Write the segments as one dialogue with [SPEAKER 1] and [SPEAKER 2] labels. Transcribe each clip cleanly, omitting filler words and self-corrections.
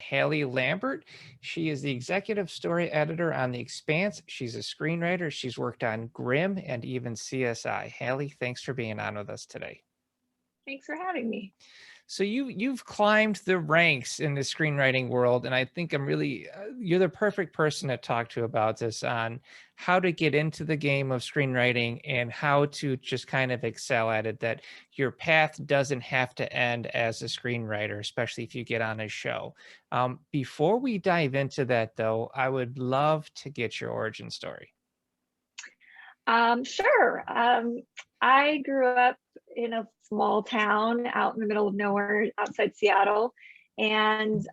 [SPEAKER 1] Hallie Lambert. She is the executive story editor on The Expanse. She's a screenwriter. She's worked on Grimm and even CSI. Hallie, thanks for being on with us today.
[SPEAKER 2] Thanks for having me.
[SPEAKER 1] So you've climbed the ranks in the screenwriting world, and I think you're the perfect person to talk to about this on how to get into the game of screenwriting and how to just kind of excel at it. That your path doesn't have to end as a screenwriter, especially if you get on a show. Before we dive into that, though, I would love to get your origin story.
[SPEAKER 2] Sure. I grew up in a small town out in the middle of nowhere outside Seattle, and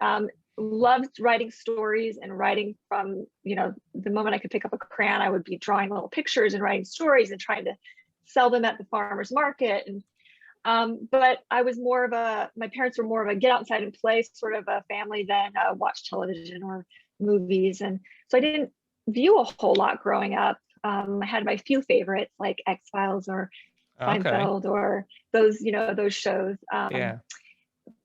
[SPEAKER 2] loved writing stories and writing from, the moment I could pick up a crayon, I would be drawing little pictures and writing stories and trying to sell them at the farmer's market. And but my parents were more of a get outside and play sort of a family than watch television or movies. And so I didn't view a whole lot growing up. I had my few favorites like X-Files or
[SPEAKER 1] Okay.
[SPEAKER 2] Seinfeld or those shows.
[SPEAKER 1] Yeah.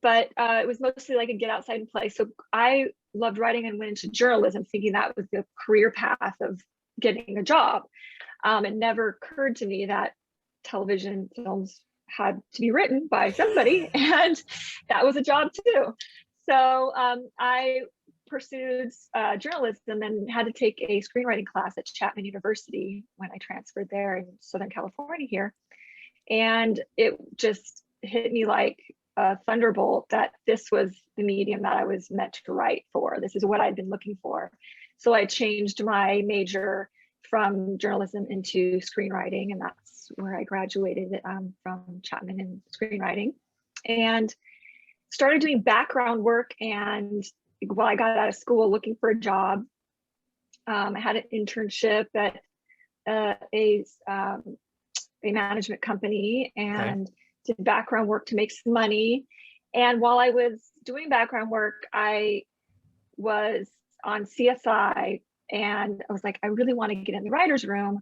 [SPEAKER 2] But it was mostly like a get outside and play. So I loved writing and went into journalism thinking that was the career path of getting a job. It never occurred to me that television films had to be written by somebody and that was a job too. So I pursued journalism and had to take a screenwriting class at Chapman University when I transferred there in Southern California here. And it just hit me like a thunderbolt that this was the medium that I was meant to write for. This is what I'd been looking for. So I changed my major from journalism into screenwriting, and that's where I graduated from Chapman in screenwriting, and started doing background work. And while I got out of school looking for a job, I had an internship at a management company and did background work to make some money. And while I was doing background work, I was on CSI, and I was like, I really want to get in the writer's room.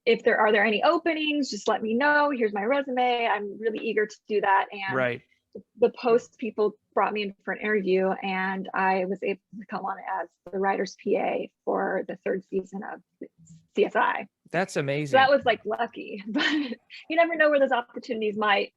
[SPEAKER 2] If are there any openings, just let me know. Here's my resume. I'm really eager to do that. And
[SPEAKER 1] Right.
[SPEAKER 2] the Post people brought me in for an interview, and I was able to come on as the writer's PA for the third season of CSI.
[SPEAKER 1] That's amazing.
[SPEAKER 2] So that was like lucky, but you never know where those opportunities might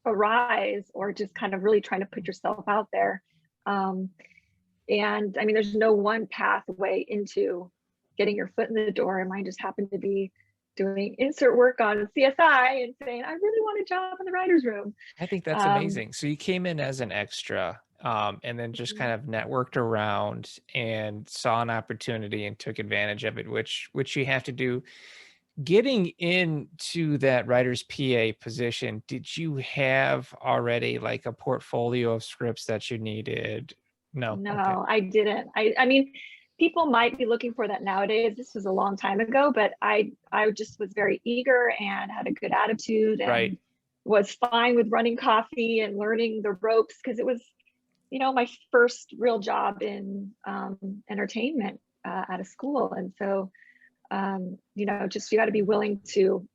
[SPEAKER 2] arise, or just kind of really trying to put yourself out there. And I mean, there's no one pathway into getting your foot in the door. And mine just happened to be doing insert work on CSI and saying, I really want a job in the writer's room.
[SPEAKER 1] I think that's amazing. So you came in as an extra, and then just kind of networked around and saw an opportunity and took advantage of it, which you have to do. Getting into that writer's PA position, did you have already like a portfolio of scripts that you needed? No.
[SPEAKER 2] No,
[SPEAKER 1] Okay.
[SPEAKER 2] I didn't. I mean, people might be looking for that nowadays. This was a long time ago, but I just was very eager and had a good attitude and
[SPEAKER 1] Right.
[SPEAKER 2] was fine with running coffee and learning the ropes, because it was, my first real job in entertainment out of school. And so, just you got to be willing to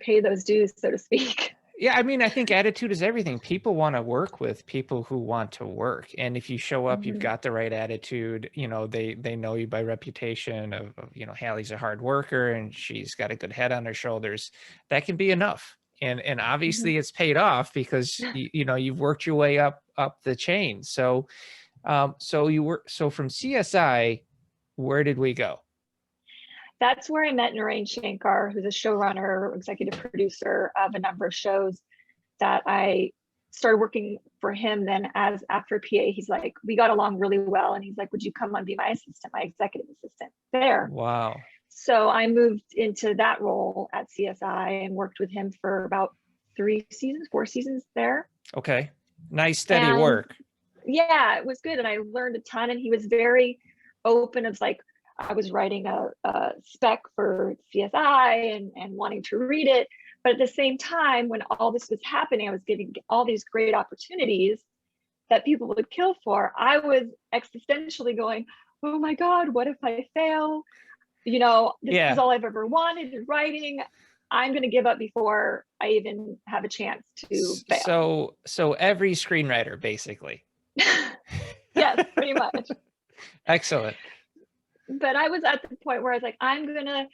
[SPEAKER 2] pay those dues, so to speak.
[SPEAKER 1] Yeah, I mean, I think attitude is everything. People want to work with people who want to work. And if you show up, you've got the right attitude, they know you by reputation of Hallie's a hard worker and she's got a good head on her shoulders. That can be enough. And obviously it's paid off because you've worked your way up the chain. So from CSI, where did we go?
[SPEAKER 2] That's where I met Narain Shankar, who's a showrunner, executive producer of a number of shows that I started working for him. Then after PA, he's like, we got along really well. And he's like, would you come on, be my assistant, my executive assistant there?
[SPEAKER 1] Wow.
[SPEAKER 2] So I moved into that role at CSI and worked with him for about 4 seasons there.
[SPEAKER 1] Okay. Nice, steady work.
[SPEAKER 2] Yeah, it was good. And I learned a ton. And he was very open. It's like, I was writing a spec for CSI and wanting to read it. But at the same time, when all this was happening, I was getting all these great opportunities that people would kill for. I was existentially going, oh my God, what if I fail? This is all I've ever wanted in writing. I'm going to give up before I even have a chance to fail.
[SPEAKER 1] So every screenwriter, basically.
[SPEAKER 2] Yes, pretty much.
[SPEAKER 1] Excellent.
[SPEAKER 2] But I was at the point where I was like, I'm going to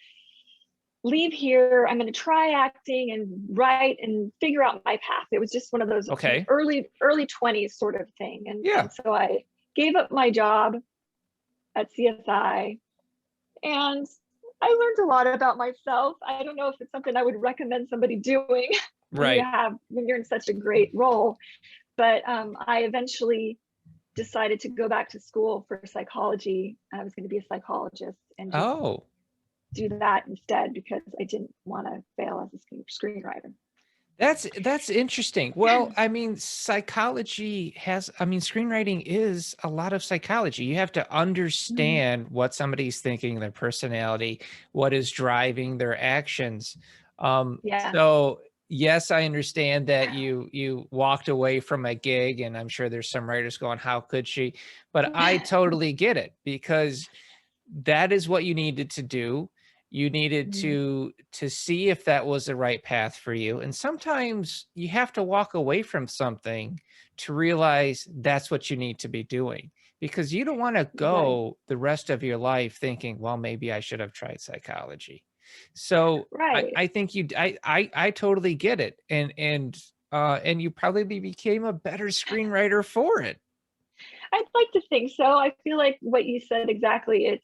[SPEAKER 2] leave here. I'm going to try acting and write and figure out my path. It was just one of those
[SPEAKER 1] Okay.
[SPEAKER 2] early 20s sort of thing. And so I gave up my job at CSI, and I learned a lot about myself. I don't know if it's something I would recommend somebody doing
[SPEAKER 1] Right.
[SPEAKER 2] when you're in such a great role. But I eventually decided to go back to school for psychology. I was going to be a psychologist and just do that instead, because I didn't want to fail as a screenwriter.
[SPEAKER 1] That's interesting. Well, I mean, screenwriting is a lot of psychology. You have to understand what somebody's thinking, their personality, what is driving their actions. So yes, I understand that you walked away from a gig, and I'm sure there's some writers going, how could she? But I totally get it, because that is what you needed to do. You needed to see if that was the right path for you. And sometimes you have to walk away from something to realize that's what you need to be doing, because you don't want to go the rest of your life thinking, well, maybe I should have tried psychology. So I think I totally get it. And you probably became a better screenwriter for it.
[SPEAKER 2] I'd like to think so. I feel like what you said exactly,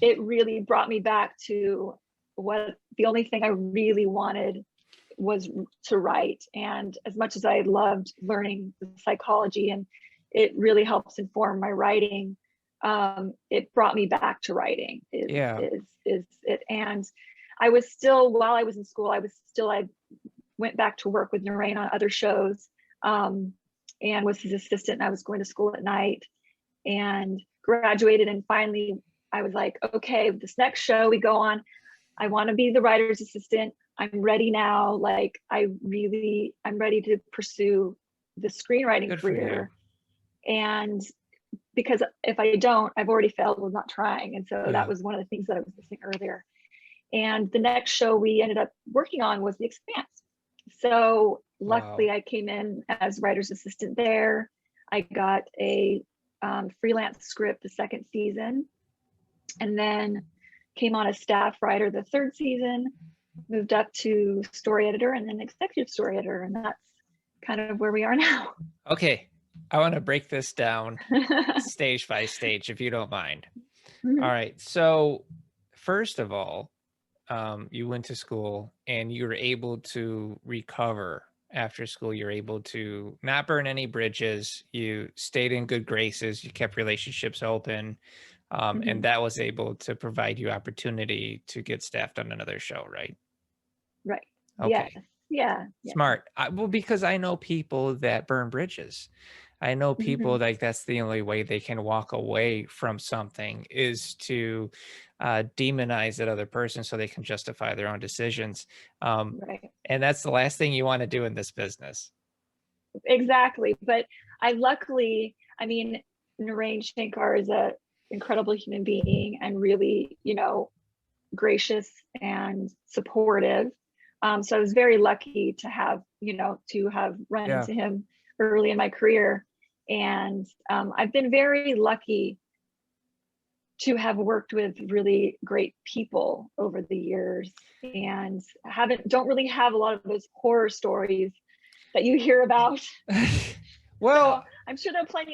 [SPEAKER 2] it really brought me back to what the only thing I really wanted was to write. And as much as I loved learning the psychology, and it really helps inform my writing, it brought me back to writing is it. And I was still, while I was in school, I went back to work with Narain on other shows, and was his assistant. And I was going to school at night and graduated. And finally I was like, okay, this next show we go on, I want to be the writer's assistant. I'm ready now. Like, I'm ready to pursue the screenwriting career. And because if I don't, I've already failed with not trying. And so that was one of the things that I was missing earlier. And the next show we ended up working on was The Expanse. So luckily I came in as writer's assistant there. I got a freelance script the second season, and then came on as staff writer the third season, moved up to story editor, and then executive story editor. And that's kind of where we are now.
[SPEAKER 1] Okay. I want to break this down stage by stage, if you don't mind. All right. So first of all, you went to school and you were able to recover after school. You're able to not burn any bridges. You stayed in good graces. You kept relationships open. And that was able to provide you opportunity to get staffed on another show, right?
[SPEAKER 2] Right.
[SPEAKER 1] Okay.
[SPEAKER 2] Yeah.
[SPEAKER 1] Smart. Well, because I know people that burn bridges. I know people like that's the only way they can walk away from something is to demonize that other person so they can justify their own decisions. And that's the last thing you want to do in this business.
[SPEAKER 2] Exactly. But I mean, Narain Shankar is an incredible human being and really, gracious and supportive. So I was very lucky to have run into him early in my career. And I've been very lucky to have worked with really great people over the years, and don't really have a lot of those horror stories that you hear about.
[SPEAKER 1] Well,
[SPEAKER 2] so I'm sure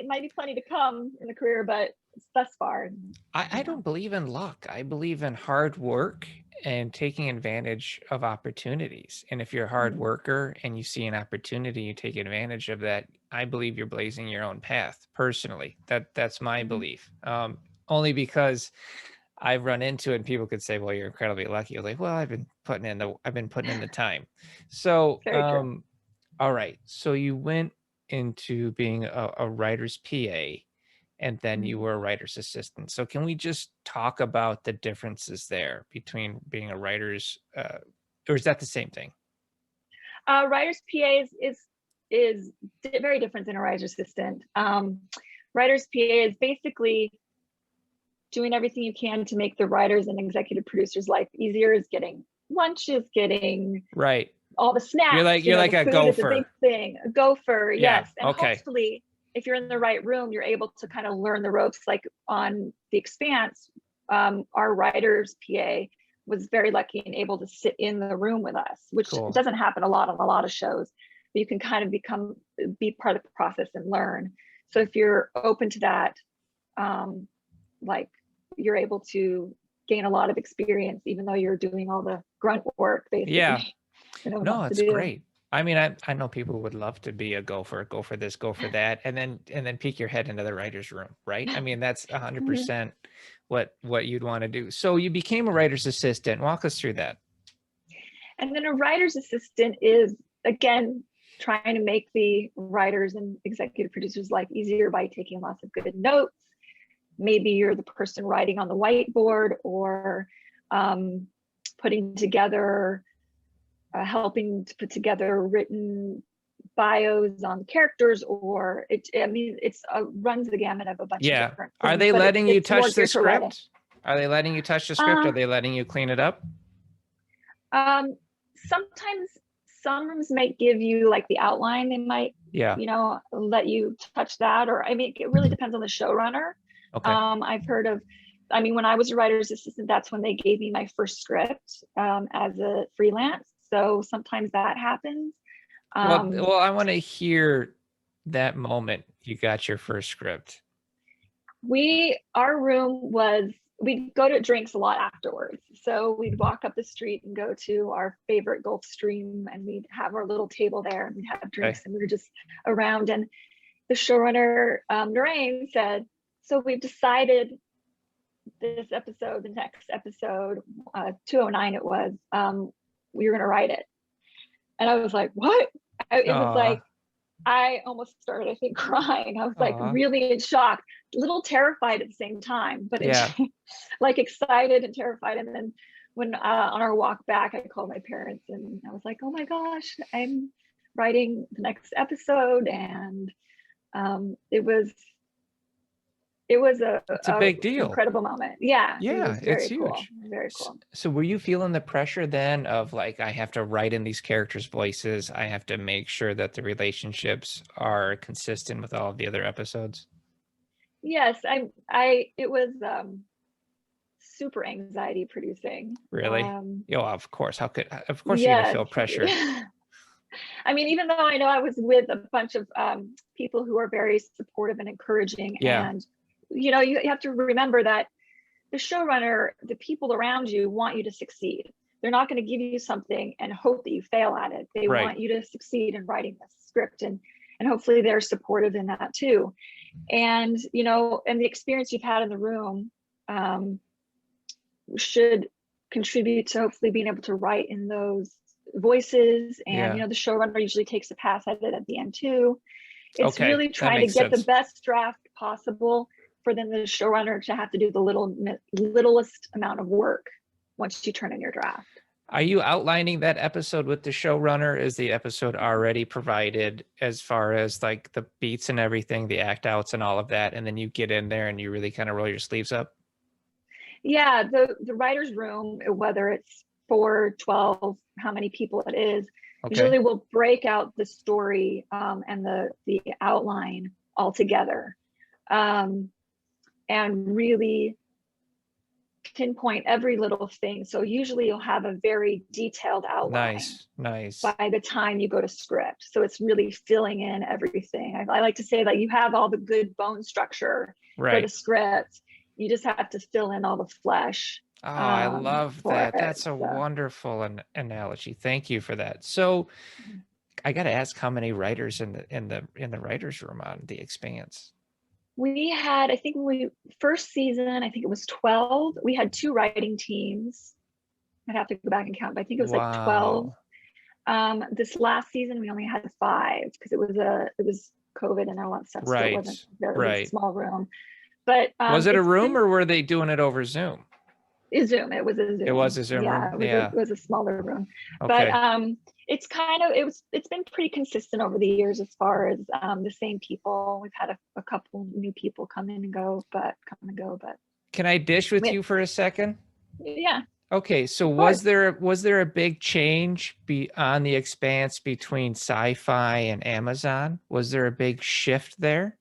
[SPEAKER 2] might be plenty to come in the career, but thus far.
[SPEAKER 1] I don't believe in luck. I believe in hard work and taking advantage of opportunities. And if you're a hard worker and you see an opportunity, you take advantage of that. I believe you're blazing your own path personally. That's my belief. Only because I've run into it and people could say, well, you're incredibly lucky. You're like, well, I've been putting in the time. So, all right. So you went into being a writer's PA, and then you were a writer's assistant. So can we just talk about the differences there between being a writer's, or is that the same thing?
[SPEAKER 2] Writer's PA is very different than a writer's assistant. Writer's PA is basically doing everything you can to make the writers and executive producers' life easier, is getting lunches, getting
[SPEAKER 1] right
[SPEAKER 2] all the snacks.
[SPEAKER 1] You're like a gopher.
[SPEAKER 2] Is a big thing. A gopher, yes. And hopefully if you're in the right room, you're able to kind of learn the ropes. Like on The Expanse, our writer's PA was very lucky and able to sit in the room with us, which
[SPEAKER 1] Cool.
[SPEAKER 2] doesn't happen a lot on a lot of shows. But you can kind of be part of the process and learn. So if you're open to that, like you're able to gain a lot of experience, even though you're doing all the grunt work, basically.
[SPEAKER 1] Yeah.
[SPEAKER 2] You know,
[SPEAKER 1] No,
[SPEAKER 2] what to
[SPEAKER 1] it's
[SPEAKER 2] do.
[SPEAKER 1] great. I mean, I know people would love to be a gopher, go for this, go for that, and then peek your head into the writer's room, right? I mean, that's 100% what you'd want to do. So you became a writer's assistant. Walk us through that.
[SPEAKER 2] And then a writer's assistant is, again, trying to make the writers and executive producers' life easier by taking lots of good notes. Maybe you're the person writing on the whiteboard, or putting together, helping to put together written bios on characters, or it's runs the gamut of a bunch of different things.
[SPEAKER 1] Are they letting you touch the script?
[SPEAKER 2] Are they
[SPEAKER 1] letting you touch the script? Are they letting you clean it up?
[SPEAKER 2] Sometimes some rooms might give you like the outline. They might, let you touch that, or I mean, it really depends on the showrunner.
[SPEAKER 1] Okay.
[SPEAKER 2] I've heard of, when I was a writer's assistant, that's when they gave me my first script as a freelance. So sometimes that happens.
[SPEAKER 1] Well, I want to hear that moment you got your first script.
[SPEAKER 2] Our room was, we'd go to drinks a lot afterwards. So we'd walk up the street and go to our favorite Gulf Stream, and we'd have our little table there and we'd have drinks, and we were just around. And the showrunner, Noreen, said, so we've decided this episode, the next episode, 209 it was, you're going to write it. And I was like, what? It was like, I almost started, I think, crying. I was like really in shock, a little terrified at the same time, but like excited and terrified. And then when on our walk back, I called my parents and I was like, oh my gosh, I'm writing the next episode. And it was a
[SPEAKER 1] big deal,
[SPEAKER 2] incredible moment. Yeah,
[SPEAKER 1] it's huge.
[SPEAKER 2] Cool. Very cool.
[SPEAKER 1] So were you feeling the pressure then of like, I have to write in these characters' voices, I have to make sure that the relationships are consistent with all of the other episodes?
[SPEAKER 2] Yes, it was super anxiety producing.
[SPEAKER 1] Really? Of course. Of course you're gonna feel pressure.
[SPEAKER 2] I mean, even though I know I was with a bunch of people who are very supportive and encouraging, and you have to remember that the showrunner, the people around you want you to succeed. They're not going to give you something and hope that you fail at it. They want you to succeed in writing the script, and hopefully they're supportive in that too. And and the experience you've had in the room should contribute to hopefully being able to write in those voices. And the showrunner usually takes a pass at it at the end too. It's really trying to get the best draft possible for then the showrunner to have to do the littlest amount of work once you turn in your draft.
[SPEAKER 1] Are you outlining that episode with the showrunner? Is the episode already provided as far as like the beats and everything, the act outs and all of that, and then you get in there and you really kind of roll your sleeves up?
[SPEAKER 2] Yeah, the writer's room, whether it's 4, 12, how many people it is, usually we'll break out the story and the outline all together, and really pinpoint every little thing. So usually you'll have a very detailed outline.
[SPEAKER 1] Nice.
[SPEAKER 2] By the time you go to script. So it's really filling in everything. I like to say that you have all the good bone structure for the script. You just have to fill in all the flesh.
[SPEAKER 1] Oh, I love that. That's a wonderful analogy. Thank you for that. So I got to ask, how many writers in the writer's room on The Expanse?
[SPEAKER 2] We had, I think first season, I think it was 12. We had 2 writing teams. I'd have to go back and count, but I think it was like 12. This last season, we only had 5 because it was COVID and all that stuff. So it wasn't a very small room. But
[SPEAKER 1] was it a room or were they doing it over Zoom?
[SPEAKER 2] Zoom. It was a Zoom.
[SPEAKER 1] It was a Zoom room.
[SPEAKER 2] It was a smaller room. Okay. But it's been pretty consistent over the years as far as the same people. We've had a couple new people come and go, but
[SPEAKER 1] can I dish with you for a second?
[SPEAKER 2] Yeah.
[SPEAKER 1] Okay, so was there a big change on The Expanse between Sci-Fi and Amazon? Was there a big shift there?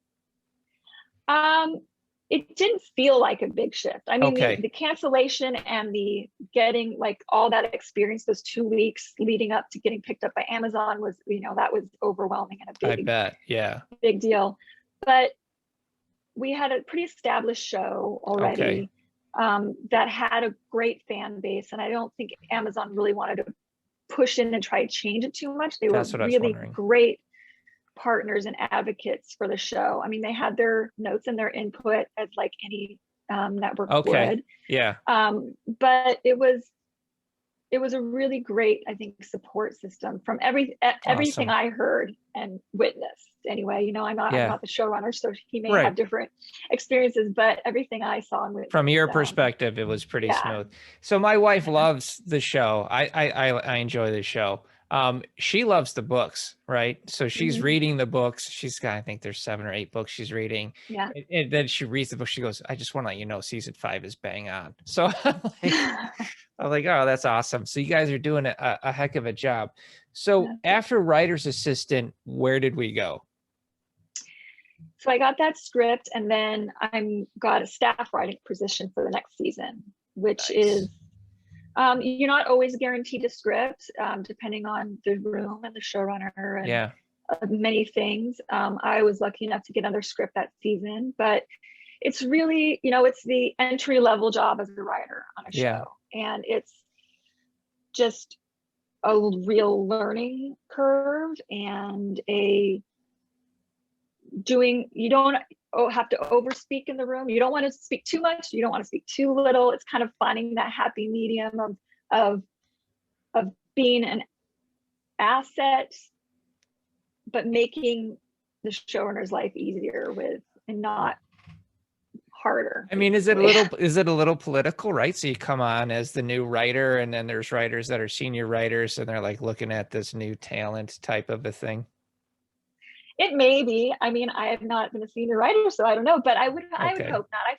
[SPEAKER 2] It didn't feel like a big shift. I mean,
[SPEAKER 1] Okay.
[SPEAKER 2] the cancellation and the getting like all that experience, those 2 weeks leading up to getting picked up by Amazon was, that was overwhelming and
[SPEAKER 1] I
[SPEAKER 2] a
[SPEAKER 1] bet. Yeah.
[SPEAKER 2] big deal. But we had a pretty established show
[SPEAKER 1] Okay.
[SPEAKER 2] already that had a great fan base. And I don't think Amazon really wanted to push in and try to change it too much. They were
[SPEAKER 1] That's what I was
[SPEAKER 2] really
[SPEAKER 1] wondering.
[SPEAKER 2] great partners and advocates for the show. I mean, they had their notes and their input as like any network
[SPEAKER 1] Okay.
[SPEAKER 2] would.
[SPEAKER 1] Yeah.
[SPEAKER 2] But it was a really great, I think, support system from everything
[SPEAKER 1] Awesome.
[SPEAKER 2] I heard and witnessed. Anyway, I'm
[SPEAKER 1] Yeah.
[SPEAKER 2] not the showrunner, so he may
[SPEAKER 1] Right.
[SPEAKER 2] have different experiences, but everything I saw and witnessed,
[SPEAKER 1] From your perspective, it was pretty
[SPEAKER 2] yeah.
[SPEAKER 1] smooth. So my wife loves the show. I enjoy the show. She loves the books, right? So she's reading the books. She's got, I think there's 7 or 8 books she's reading.
[SPEAKER 2] Yeah.
[SPEAKER 1] And then she reads the book. She goes, I just want to let you know season 5 is bang on. So I'm like, oh, that's awesome. So you guys are doing a heck of a job. So
[SPEAKER 2] Yeah.
[SPEAKER 1] after writer's assistant, where did we go?
[SPEAKER 2] So I got that script, and then I got a staff writing position for the next season, which is you're not always guaranteed a script, depending on the room and the showrunner and many things. I was lucky enough to get another script that season, but it's really, it's the entry level job as a writer on a show, and it's just a real learning curve and you don't have to overspeak in the room. You don't want to speak too much. You don't want to speak too little. It's kind of finding that happy medium of being an asset, but making the showrunner's life easier and not harder.
[SPEAKER 1] I mean, is it a little political, right? So you come on as the new writer, and then there's writers that are senior writers, and they're like looking at this new talent type of a thing.
[SPEAKER 2] It may be. I mean, I have not been a senior writer, so I don't know, but I would hope not. I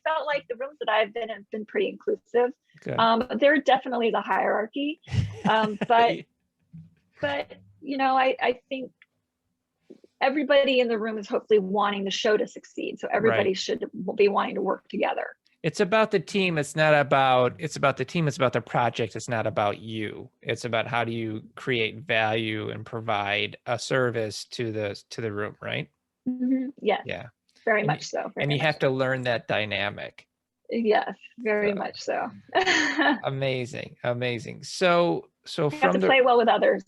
[SPEAKER 2] felt like the rooms that I've been in have been pretty inclusive. There definitely is a hierarchy, but I think everybody in the room is hopefully wanting the show to succeed. So everybody should be wanting to work together.
[SPEAKER 1] It's about the team. It's about the team. It's about the project. It's not about you. It's about how do you create value and provide a service to the room, right?
[SPEAKER 2] Yes.
[SPEAKER 1] Yeah.
[SPEAKER 2] Very much so.
[SPEAKER 1] And you have to learn that dynamic.
[SPEAKER 2] Yes, very much so.
[SPEAKER 1] Amazing. So
[SPEAKER 2] you have to play well with others.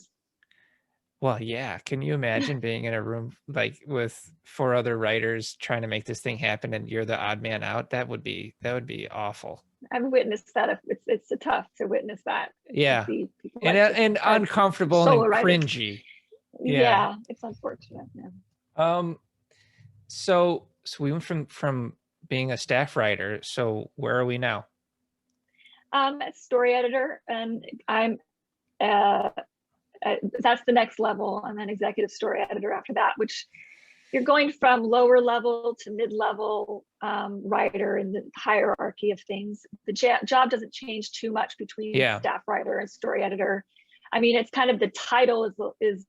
[SPEAKER 1] Well, yeah. Can you imagine being in a room like with 4 other writers trying to make this thing happen, and you're the odd man out? That would be awful.
[SPEAKER 2] I've witnessed that. It's tough to witness that.
[SPEAKER 1] Yeah, and uncomfortable and cringy.
[SPEAKER 2] Yeah, it's unfortunate. Yeah.
[SPEAKER 1] So we went from being a staff writer. So where are we now?
[SPEAKER 2] Story editor, and I'm that's the next level, and then executive story editor after that, which you're going from lower level to mid-level writer in the hierarchy of things. The job doesn't change too much between staff writer and story editor. I mean, it's kind of the title is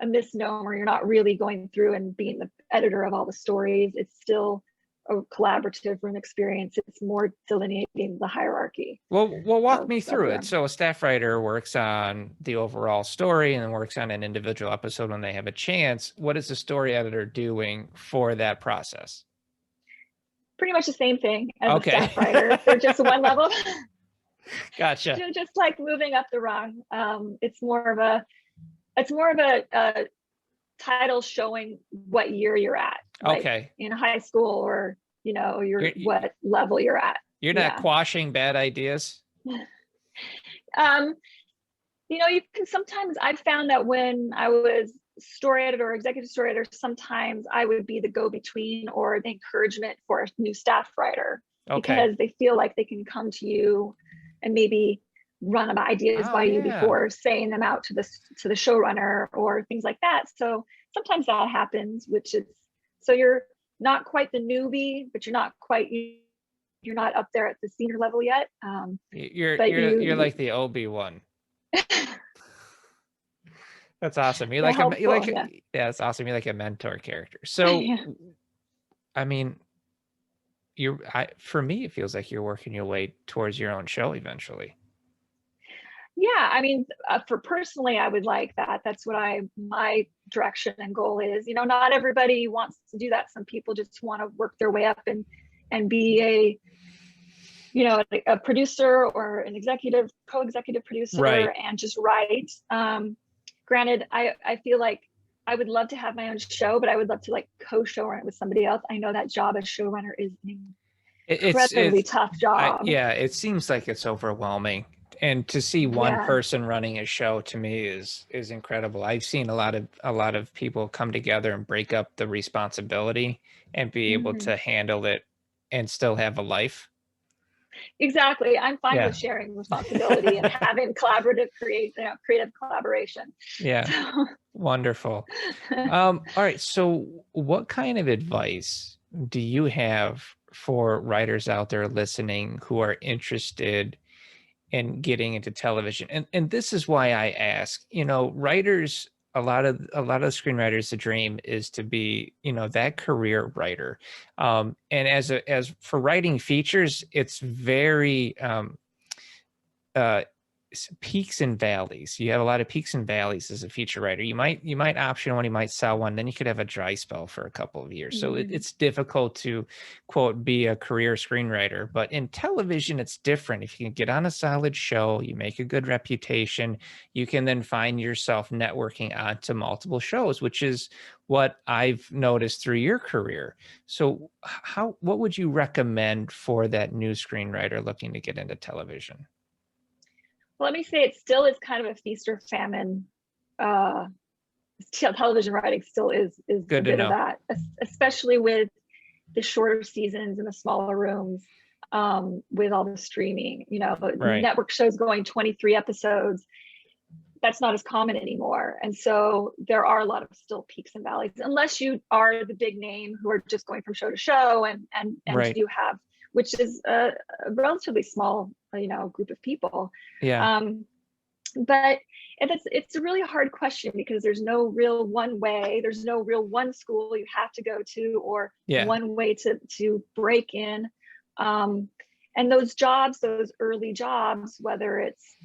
[SPEAKER 2] a misnomer. You're not really going through and being the editor of all the stories. It's still a collaborative room experience. It's more delineating the hierarchy.
[SPEAKER 1] Well, walk me through it. So a staff writer works on the overall story and works on an individual episode when they have a chance. What is the story editor doing for that process?
[SPEAKER 2] Pretty much the same thing as a staff writer. They're just one level.
[SPEAKER 1] Gotcha.
[SPEAKER 2] Just like moving up the rung. It's more of a title showing what year you're at. Like in high school, or what level you're at.
[SPEAKER 1] You're not quashing bad ideas.
[SPEAKER 2] You can sometimes, I've found that when I was story editor or executive story editor, sometimes I would be the go-between or the encouragement for a new staff writer, because they feel like they can come to you and maybe run ideas by you before saying them out to the showrunner or things like that. So sometimes that happens, which is, so you're not quite the newbie, but you're not up there at the senior level yet.
[SPEAKER 1] You're like the Obi-Wan. That's awesome. That's awesome. You're like a mentor character. So, I mean, for me, it feels like you're working your way towards your own show eventually.
[SPEAKER 2] Yeah, I mean, for personally, I would like that. That's what my direction and goal is. You know, not everybody wants to do that. Some people just want to work their way up and be a, you know, a producer or an executive, co-executive producer,
[SPEAKER 1] Right.
[SPEAKER 2] and just write. Granted, I feel like I would love to have my own show, but I would love to like co-showrun it with somebody else. I know that job as showrunner is an incredibly tough job.
[SPEAKER 1] Yeah, it seems like it's overwhelming. And to see one
[SPEAKER 2] Yeah.
[SPEAKER 1] person running a show to me is incredible. I've seen a lot of people come together and break up the responsibility and be able
[SPEAKER 2] Mhm.
[SPEAKER 1] to handle it and still have a life.
[SPEAKER 2] Exactly. I'm fine
[SPEAKER 1] Yeah.
[SPEAKER 2] with sharing responsibility and having creative collaboration.
[SPEAKER 1] Yeah.
[SPEAKER 2] So,
[SPEAKER 1] Wonderful. All right. So what kind of advice do you have for writers out there listening who are interested in getting into television? And this is why I ask, you know, writers, a lot of screenwriters, the dream is to be, you know, that career writer. And as for writing features, it's very uh peaks and valleys. You have a lot of peaks and valleys as a feature writer. You might option one, you might sell one, then you could have a dry spell for a couple of years. So
[SPEAKER 2] mhm.
[SPEAKER 1] it's difficult to quote be a career screenwriter. But in television, it's different. If you can get on a solid show, you make a good reputation, you can then find yourself networking onto multiple shows, which is what I've noticed through your career. So what would you recommend for that new screenwriter looking to get into television?
[SPEAKER 2] Let me say it still is kind of a feast or famine. Uh, Television writing still is a
[SPEAKER 1] Good to
[SPEAKER 2] bit of
[SPEAKER 1] know.
[SPEAKER 2] that, especially with the shorter seasons and the smaller rooms, with all the streaming. You know,
[SPEAKER 1] Right.
[SPEAKER 2] network shows going 23 episodes. That's not as common anymore, and so there are a lot of still peaks and valleys, unless you are the big name who are just going from show to show, and
[SPEAKER 1] Right.
[SPEAKER 2] you have, which is a relatively small, you know, group of people.
[SPEAKER 1] Yeah.
[SPEAKER 2] Um, but it's a really hard question because there's no real one way, there's no real one school you have to go to, or
[SPEAKER 1] Yeah.
[SPEAKER 2] one way to break in. um, and those jobs, those early jobs, whether it's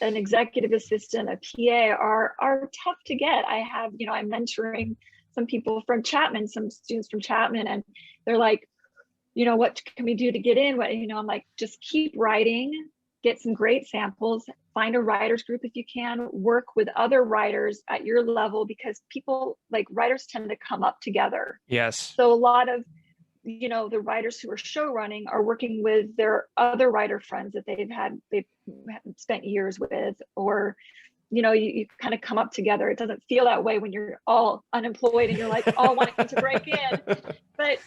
[SPEAKER 2] an executive assistant, a PA, are tough to get. I have, you know, I'm mentoring some people from Chapman, some students from Chapman, and they're like, you know, what can we do to get in? What, you know, I'm like, just keep writing, get some great samples, find a writers group if you can, work with other writers at your level, because people, like, writers tend to come up together.
[SPEAKER 1] Yes.
[SPEAKER 2] So a lot of, you know, the writers who are show running are working with their other writer friends that they've spent years with, or, you know, you kind of come up together. It doesn't feel that way when you're all unemployed and you're like all wanting to break in, but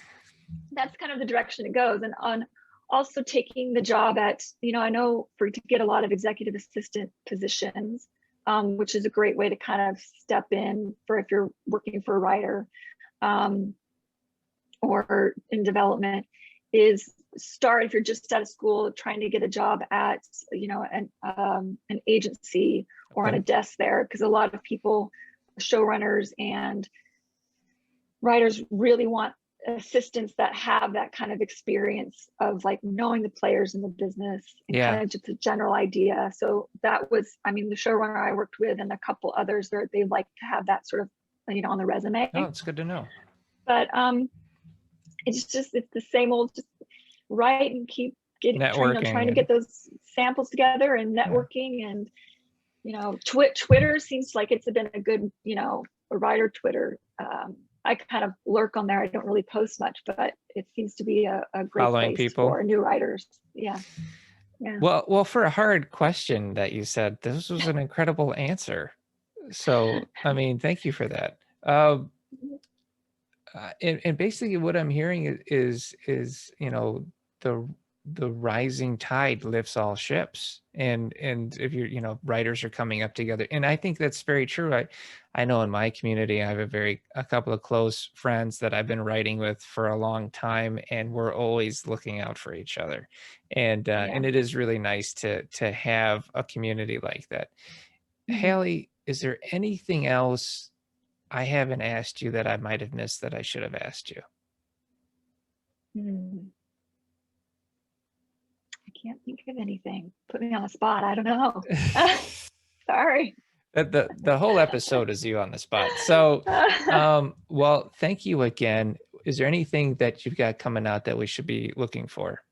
[SPEAKER 2] that's kind of the direction it goes. And on also taking the job at, you know, I know to get a lot of executive assistant positions, which is a great way to kind of step in for if you're working for a writer, or in development, is start, if you're just out of school, trying to get a job at, you know, an agency or on
[SPEAKER 1] Okay.
[SPEAKER 2] a desk there, because a lot of people, showrunners and writers, really want assistants that have that kind of experience of like knowing the players in the business and
[SPEAKER 1] Yeah.
[SPEAKER 2] kind of just a general idea. So that was, I mean, the showrunner I worked with and a couple others, they like to have that sort of, you know, on the resume.
[SPEAKER 1] Oh, it's good to know.
[SPEAKER 2] But it's the same old, just write and keep trying
[SPEAKER 1] Networking
[SPEAKER 2] to
[SPEAKER 1] and
[SPEAKER 2] get those samples together, and
[SPEAKER 1] yeah.
[SPEAKER 2] networking. And, you know, Twitter seems like it's been a good, you know, a writer Twitter. I kind of lurk on there. I don't really post much, but it seems to be a great
[SPEAKER 1] Following
[SPEAKER 2] place
[SPEAKER 1] people.
[SPEAKER 2] for new writers. Yeah. Yeah.
[SPEAKER 1] Well, for a hard question that you said, this was an incredible answer. So, I mean, thank you for that. And basically what I'm hearing is, you know, the the rising tide lifts all ships. And if you're, you know, writers are coming up together. And I think that's very true. I know in my community, I have a couple of close friends that I've been writing with for a long time, and we're always looking out for each other.
[SPEAKER 2] Yeah.
[SPEAKER 1] And it is really nice to have a community like that.
[SPEAKER 2] Mhm.
[SPEAKER 1] Hallie, is there anything else I haven't asked you that I might have missed that I should have asked you?
[SPEAKER 2] Mhm. can't think of anything. Put me on the spot. I don't know. Sorry.
[SPEAKER 1] The whole episode is you on the spot. So, well, thank you again. Is there anything that you've got coming out that we should be looking for?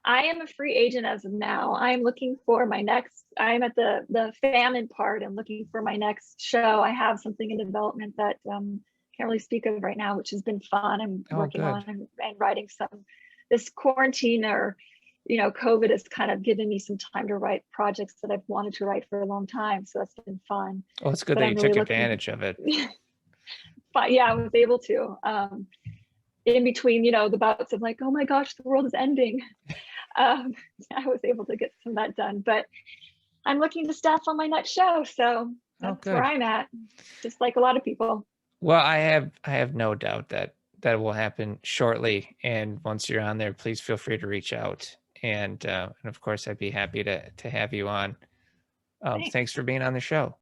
[SPEAKER 2] I am a free agent as of now. I'm looking for my next, I'm at the famine part and looking for my next show. I have something in development that can't really speak of right now, which has been fun. I'm working on and writing some, this quarantine or, COVID has kind of given me some time to write projects that I've wanted to write for a long time. So that's been fun.
[SPEAKER 1] Well, it's good that you took advantage of it.
[SPEAKER 2] But yeah, I was able to. In between, the bouts of like, oh my gosh, the world is ending. I was able to get some of that done, but I'm looking to staff on my next show. So that's where I'm at, just like a lot of people.
[SPEAKER 1] Well, I have no doubt that will happen shortly. And once you're on there, please feel free to reach out. And of course, I'd be happy to have you on. Thanks for being on the show.